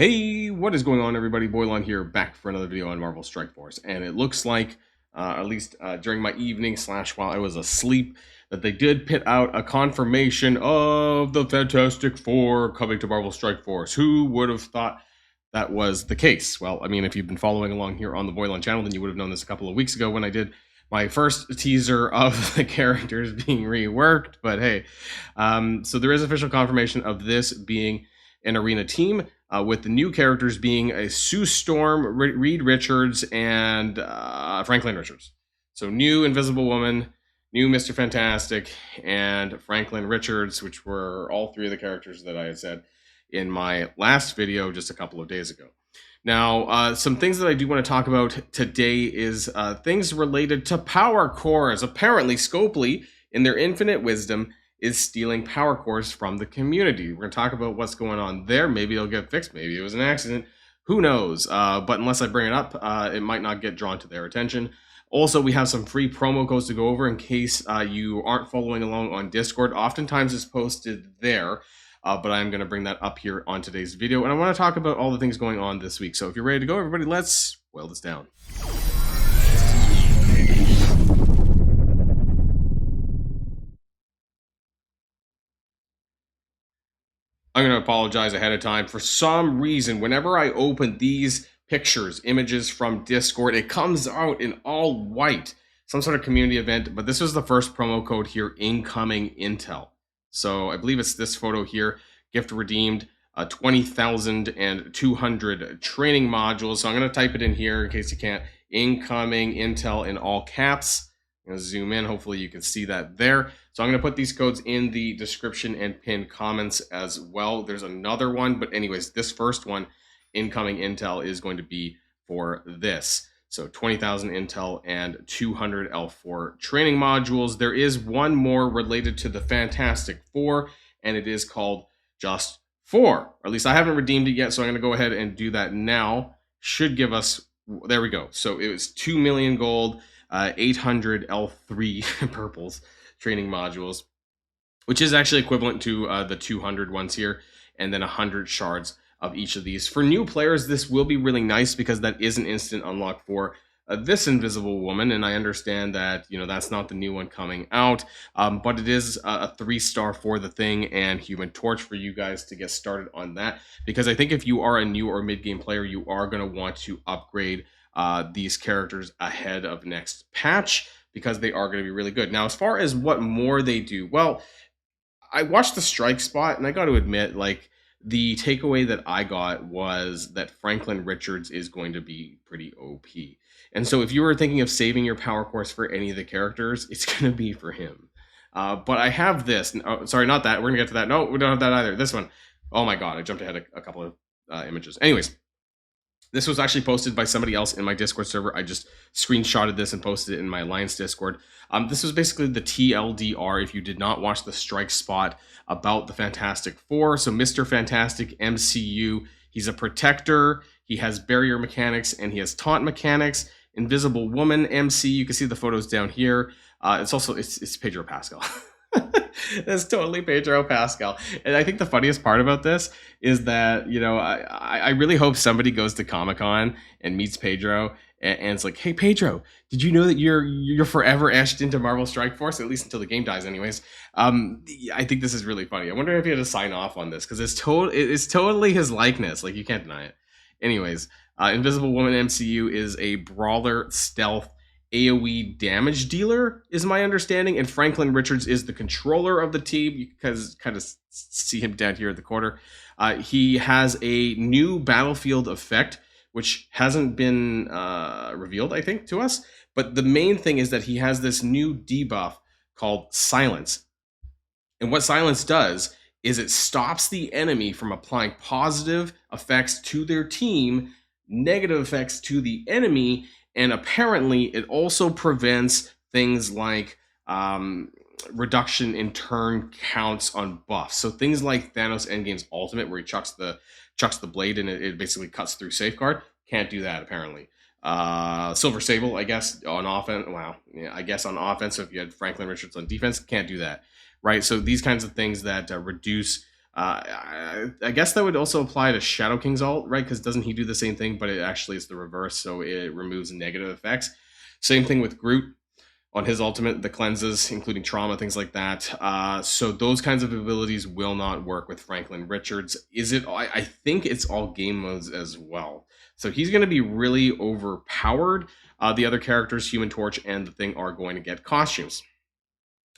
Hey, what is going on, everybody? Boilon here, back for another video on Marvel Strike Force. And it looks like, at least during my evening / while I was asleep, that they did put out a confirmation of the Fantastic Four coming to Marvel Strike Force. Who would have thought that was the case? Well, I mean, if you've been following along here on the Boilon channel, then you would have known this a couple of weeks ago when I did my first teaser of the characters being reworked. But hey, so there is official confirmation of this being an arena team. With the new characters being a Sue Storm, Reed Richards, and Franklin Richards. So new Invisible Woman, new Mr. Fantastic, and Franklin Richards, which were all three of the characters that I had said in my last video just a couple of days ago. Now, some things that I do want to talk about today is things related to power cores. Apparently, Scopely, in their infinite wisdom, is stealing power cores from the community. We're going to talk about what's going on there. Maybe it'll get fixed. Maybe it was an accident. Who knows? But unless I bring it up, it might not get drawn to their attention. Also, we have some free promo codes to go over in case you aren't following along on Discord. Oftentimes it's posted there, but I'm going to bring that up here on today's video. And I want to talk about all the things going on this week. So if you're ready to go, everybody, let's boil this down. I'm going to apologize ahead of time. For some reason, whenever I open these pictures, images from Discord, it comes out in all white. Some sort of community event, but this was the first promo code here, incoming intel. So I believe it's this photo here, gift redeemed, 20,200 training modules. So I'm going to type it in here in case you can't. Incoming intel in all caps. I'm going to zoom in. Hopefully you can see that there. So I'm going to put these codes in the description and pinned comments as well. There's another one, but anyways, this first one, incoming intel, is going to be for this. So 20,000 intel and 200 L4 training modules. There is one more related to the Fantastic Four, and it is called Just 4. Or at least I haven't redeemed it yet, so I'm going to go ahead and do that now. Should give us, there we go. So it was 2 million gold, 800 L3 purples training modules, which is actually equivalent to the 200 ones here, and then 100 shards of each of these. For new players, this will be really nice because that is an instant unlock for this Invisible Woman, and I understand that, you know, that's not the new one coming out, but it is a 3-star for the Thing and Human Torch for you guys to get started on that, because I think if you are a new or mid-game player, you are going to want to upgrade these characters ahead of next patch, because they are going to be really good. Now, as far as what more they do, well, I watched the strike spot, and I got to admit, like, the takeaway that I got was that Franklin Richards is going to be pretty OP. And so if you were thinking of saving your power course for any of the characters, it's going to be for him. But I have this. Oh, sorry, not that. We're going to get to that. No, we don't have that either. This one. Oh my God, I jumped ahead a couple of images. Anyways. This was actually posted by somebody else in my Discord server. I just screenshotted this and posted it in my Alliance Discord. This was basically the TLDR, if you did not watch the strike spot, about the Fantastic Four. So Mr. Fantastic MCU, he's a protector, he has barrier mechanics, and he has taunt mechanics. Invisible Woman MC, you can see the photos down here. It's Pedro Pascal. That's totally Pedro Pascal. And I think the funniest part about this is that, you know, I really hope somebody goes to Comic-Con and meets Pedro and it's like, hey Pedro, did you know that you're forever etched into Marvel Strike Force, at least until the game dies anyways? I think this is really funny. I wonder if he had to sign off on this, because it's totally his likeness. Like, you can't deny it. Anyways, Invisible Woman MCU is a brawler stealth AoE damage dealer, is my understanding, and Franklin Richards is the controller of the team. You can kind of see him down here at the corner. He has a new battlefield effect, which hasn't been revealed, I think, to us. But the main thing is that he has this new debuff called Silence. And what Silence does is it stops the enemy from applying positive effects to their team, negative effects to the enemy, and apparently it also prevents things like reduction in turn counts on buffs. So things like Thanos Endgame's ultimate, where he chucks the blade and it basically cuts through Safeguard, can't do that apparently. Silver Sable, I guess, on offense. Wow, yeah, I guess on offense. So if you had Franklin Richards on defense, can't do that, right? So these kinds of things that reduce I guess that would also apply to Shadow King's ult, right? Because doesn't he do the same thing, but it actually is the reverse, so it removes negative effects. Same thing with Groot on his ultimate, the cleanses, including trauma, things like that. So those kinds of abilities will not work with Franklin Richards. Is it? I think it's all game modes as well. So he's going to be really overpowered. The other characters, Human Torch and the Thing, are going to get costumes.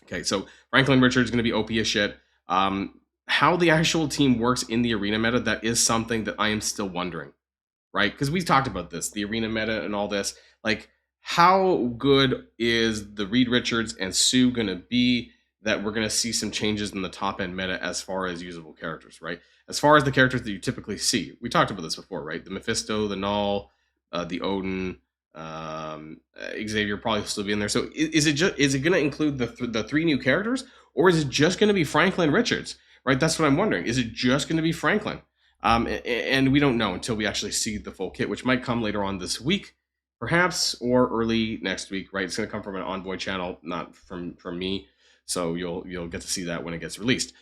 Okay, so Franklin Richards is going to be OP as shit. How the actual team works in the arena meta, that is something that I am still wondering, right? Because we've talked about this, the arena meta and all this. Like, how good is the Reed Richards and Sue going to be that we're going to see some changes in the top end meta as far as usable characters, right? As far as the characters that you typically see, we talked about this before, right? The Mephisto, the Null, the Odin, Xavier probably still be in there. So is it going to include the three new characters, or is it just going to be Franklin Richards? Right, that's what I'm wondering. Is it just going to be Franklin? And we don't know until we actually see the full kit, which might come later on this week, perhaps, or early next week. Right, it's going to come from an Envoy channel, not from me. So you'll get to see that when it gets released.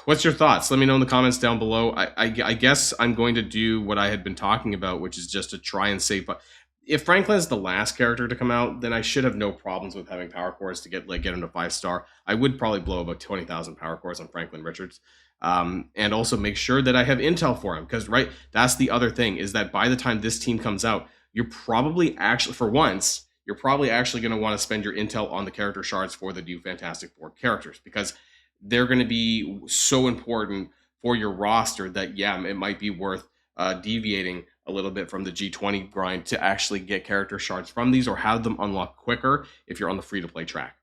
What's your thoughts? Let me know in the comments down below. I guess I'm going to do what I had been talking about, which is just to try and save. But if Franklin is the last character to come out, then I should have no problems with having power cores to get him to 5-star. I would probably blow about 20,000 power cores on Franklin Richards, and also make sure that I have intel for him, because right, that's the other thing, is that by the time this team comes out, you're probably actually, for once, you're probably actually going to want to spend your intel on the character shards for the new Fantastic Four characters, because they're going to be so important for your roster that, yeah, it might be worth deviating a little bit from the G20 grind to actually get character shards from these, or have them unlock quicker if you're on the free-to-play track.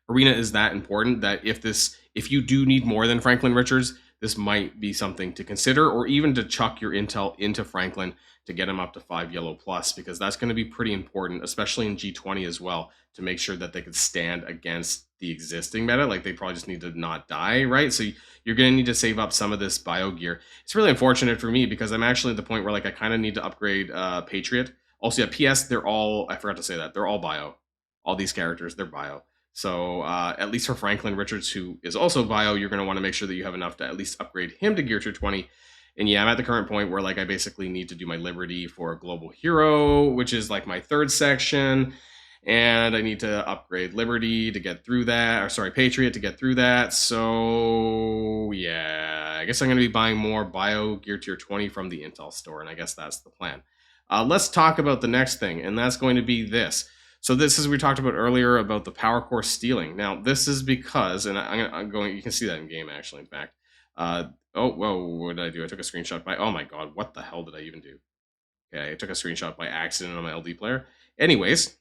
Arena is that important that if you do need more than Franklin Richards, this might be something to consider, or even to chuck your intel into Franklin to get him up to 5 yellow plus, because that's going to be pretty important, especially in G20 as well, to make sure that they could stand against the existing meta. Like, they probably just need to not die, right? So you're going to need to save up some of this bio gear. It's really unfortunate for me, because I'm actually at the point where, like, I kind of need to upgrade Patriot. Also, yeah, PS, they're all, I forgot to say that, they're all bio. All these characters, they're bio. So at least for Franklin Richards, who is also bio, you're going to want to make sure that you have enough to at least upgrade him to Gear Tier 20. And yeah, I'm at the current point where, like, I basically need to do my Liberty for Global Hero, which is like my third section. And I need to upgrade Liberty to get through that, or sorry, Patriot to get through that. So yeah, I guess I'm going to be buying more bio Gear Tier 20 from the Intel store, and I guess that's the plan. Let's talk about the next thing, and that's going to be this. So this is, we talked about earlier about the power core stealing. Now this is because, and I'm going, you can see that in game actually, in fact. Oh, whoa, what did I do? I took a screenshot by, oh my god, what the hell did I even do? Okay, I took a screenshot by accident on my LD player. Anyways,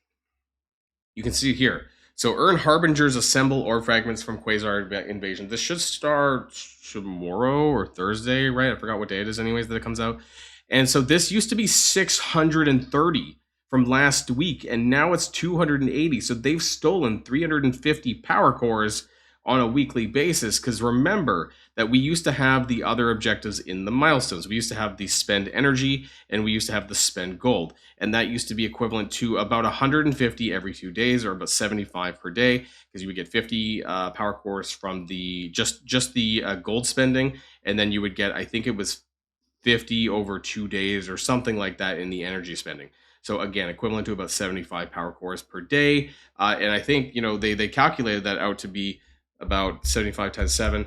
you can see here. So earn Harbinger's Assemble Orb Fragments from Quasar Invasion. This should start tomorrow or Thursday, right? I forgot what day it is anyways that it comes out. And so this used to be 630 from last week, and now it's 280. So they've stolen 350 power cores on a weekly basis, because remember that we used to have the other objectives in the milestones. We used to have the spend energy, and we used to have the spend gold, and that used to be equivalent to about 150 every 2 days, or about 75 per day, because you would get 50 power cores from the just the gold spending, and then you would get, I think it was 50 over 2 days or something like that in the energy spending. So again, equivalent to about 75 power cores per day. And I think, you know, they calculated that out to be about 75 times 7.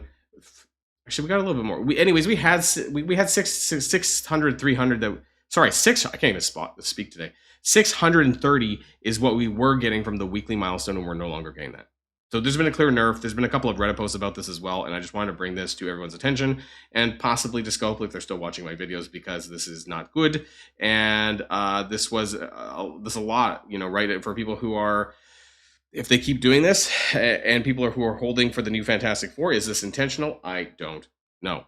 Actually, we got a little bit more. We had 600, 300 that, sorry, I can't even speak today. 630 is what we were getting from the weekly milestone, and we're no longer getting that. So there's been a clear nerf. There's been a couple of Reddit posts about this as well, and I just wanted to bring this to everyone's attention, and possibly to Scope if they're still watching my videos, because this is not good. And this was a lot, you know, right? For people who are, if they keep doing this, and people who are holding for the new Fantastic Four, is this intentional? I don't know.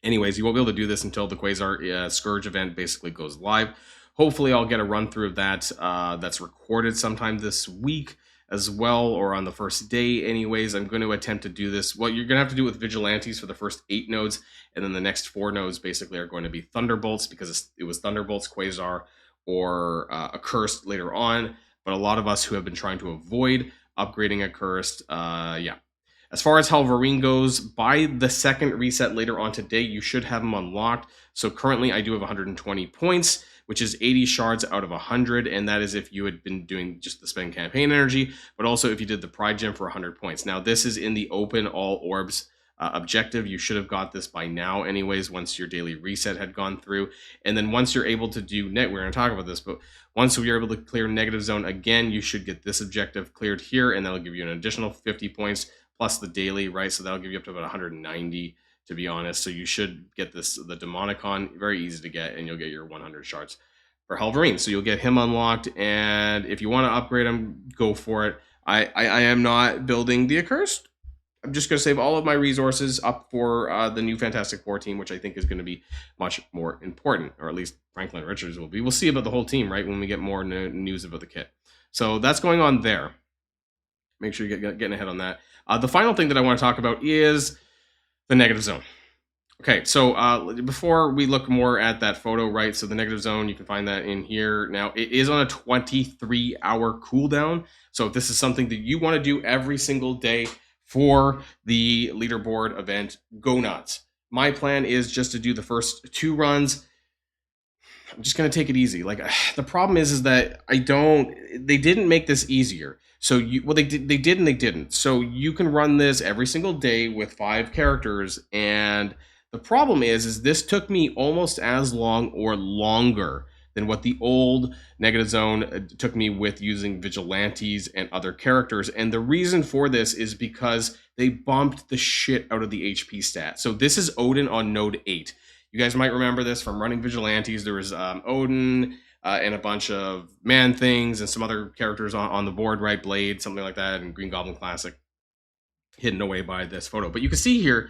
Anyways, you won't be able to do this until the Quasar Scourge event basically goes live. Hopefully, I'll get a run through of that. That's recorded sometime this week as well, or on the first day. Anyways, I'm going to attempt to do this. Well, you're going to have to do it with Vigilantes for the first 8 nodes, and then the next 4 nodes basically are going to be Thunderbolts, because it was Thunderbolts, Quasar, or Accursed later on. But a lot of us who have been trying to avoid upgrading Accursed, yeah. As far as how Varine goes, by the second reset later on today, you should have him unlocked. So currently I do have 120 points, which is 80 shards out of 100, and that is if you had been doing just the spend campaign energy, but also if you did the Pride Gem for 100 points. Now this is in the open all orbs objective. You should have got this by now anyways, once your daily reset had gone through. And then once you're able to do we're going to talk about this, but once you're able to clear negative zone again, you should get this objective cleared here, and that'll give you an additional 50 points plus the daily, right? So that'll give you up to about 190, to be honest. So you should get this, the Demonicon, very easy to get, and you'll get your 100 shards for Helverine. So you'll get him unlocked, and if you want to upgrade him, go for it. I am not building the Accursed. I'm just going to save all of my resources up for the new Fantastic Four team, which I think is going to be much more important, or at least Franklin Richards will be. We'll see about the whole team, right, when we get more news about the kit. So that's going on there. Make sure you get getting ahead on that. The final thing that I want to talk about is the negative zone. Okay, so before we look more at that photo, right, so the negative zone, you can find that in here. Now, it is on a 23-hour cooldown, so if this is something that you want to do every single day for the leaderboard event, go nuts. My plan is just to do the first 2 runs. I'm just going to take it easy. Like, the problem is that they didn't make this easier. So they did and they didn't. So you can run this every single day with 5 characters, and the problem is this took me almost as long or longer than what the old negative zone took me with using vigilantes and other characters. And the reason for this is because they bumped the shit out of the HP stat. So this is Odin on node 8. You guys might remember this from running vigilantes. There was Odin and a bunch of man things and some other characters on the board, right? Blade, something like that, and Green Goblin Classic hidden away by this photo. But you can see here,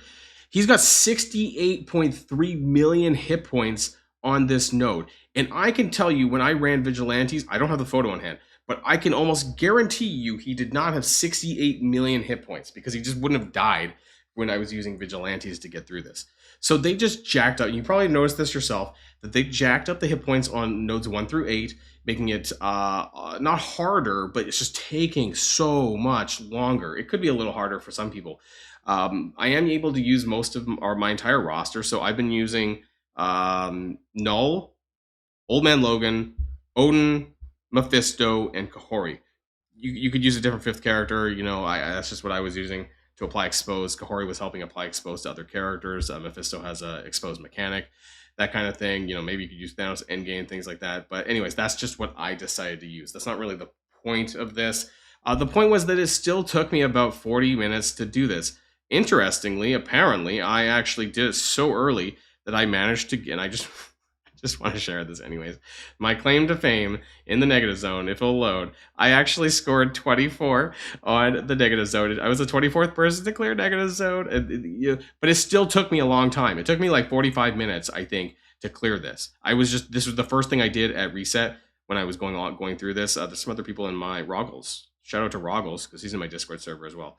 he's got 68.3 million hit points on this node. And I can tell you, when I ran vigilantes, I don't have the photo on hand, but I can almost guarantee you he did not have 68 million hit points, because he just wouldn't have died when I was using vigilantes to get through this. So they just jacked up. You probably noticed this yourself, that they jacked up the hit points on nodes 1 through 8, making it not harder, but it's just taking so much longer. It could be a little harder for some people. I am able to use most of my entire roster, so I've been using Null, Old Man Logan, Odin, Mephisto, and Kahori. You could use a different 5th character. You know, that's just what I was using to apply expose. Kahori was helping apply expose to other characters. Mephisto has a expose mechanic, that kind of thing. You know, maybe you could use Thanos endgame, things like that. But anyways, that's just what I decided to use. That's not really the point of this. The point was that it still took me about 40 minutes to do this. Interestingly, apparently, I actually did it so early that I managed to, and I just want to share this anyways. My claim to fame in the negative zone, if it'll load, I actually scored 24 on the negative zone. I was the 24th person to clear negative zone, but it still took me a long time. It took me like 45 minutes, I think, to clear this. This was the first thing I did at reset when I was going through this. There's some other people in my Roggles. Shout out to Roggles, because he's in my Discord server as well.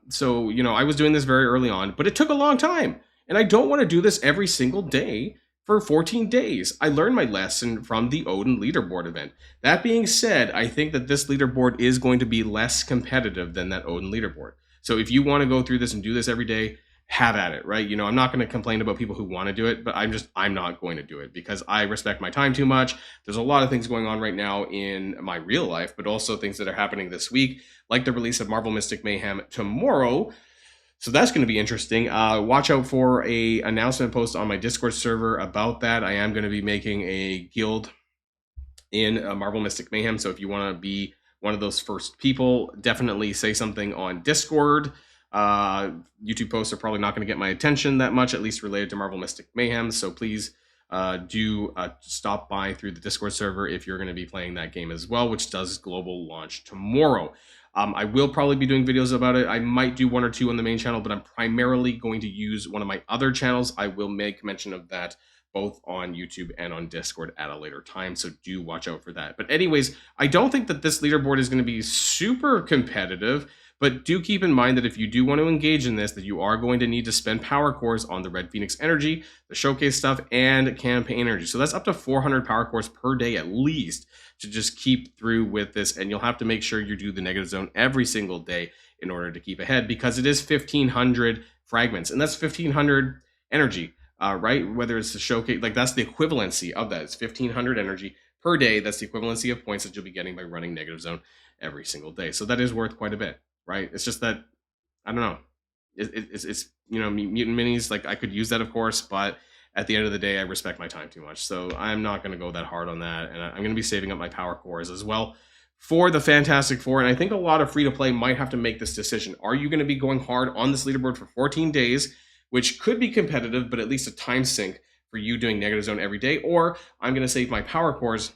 So, you know, I was doing this very early on, but it took a long time. And I don't want to do this every single day for 14 days. I learned my lesson from the Odin leaderboard event. That being said, I think that this leaderboard is going to be less competitive than that Odin leaderboard. So if you want to go through this and do this every day, have at it, right? You know, I'm not going to complain about people who want to do it, but I'm not going to do it because I respect my time too much. There's a lot of things going on right now in my real life, but also things that are happening this week, like the release of Marvel Mystic Mayhem tomorrow. So that's going to be interesting. Watch out for a announcement post on my Discord server about that. I am going to be making a guild in Marvel Mystic Mayhem. So if you want to be one of those first people, definitely say something on Discord. YouTube posts are probably not going to get my attention that much, at least related to Marvel Mystic Mayhem. So please do stop by through the Discord server if you're going to be playing that game as well, which does global launch tomorrow. I will probably be doing videos about it. I might do 1 or 2 on the main channel, but I'm primarily going to use one of my other channels. I will make mention of that both on YouTube and on Discord at a later time, so do watch out for that. But anyways, I don't think that this leaderboard is going to be super competitive, But do keep in mind that if you do want to engage in this, that you are going to need to spend power cores on the Red Phoenix energy, the showcase stuff, and campaign energy. So that's up to 400 power cores per day at least to just keep through with this. And you'll have to make sure you do the negative zone every single day in order to keep ahead, because it is 1,500 fragments, and that's 1,500 energy, right? Whether it's the showcase, like that's the equivalency of that. It's 1,500 energy per day. That's the equivalency of points that you'll be getting by running negative zone every single day. So that is worth quite a bit, right? It's just that, I don't know. It's you know, mutant minis, like I could use that, of course, but at the end of the day, I respect my time too much. So I'm not going to go that hard on that. And I'm going to be saving up my power cores as well for the Fantastic Four. And I think a lot of free-to-play might have to make this decision. Are you going to be going hard on this leaderboard for 14 days, which could be competitive, but at least a time sink for you doing negative zone every day? Or I'm going to save my power cores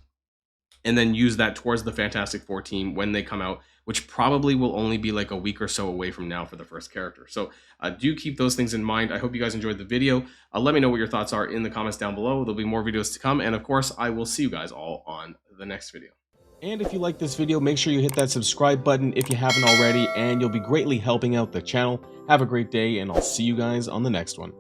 and then use that towards the Fantastic Four team when they come out, which probably will only be like a week or so away from now for the first character. So do keep those things in mind. I hope you guys enjoyed the video. Let me know what your thoughts are in the comments down below. There'll be more videos to come. And of course, I will see you guys all on the next video. And if you like this video, make sure you hit that subscribe button if you haven't already, and you'll be greatly helping out the channel. Have a great day, and I'll see you guys on the next one.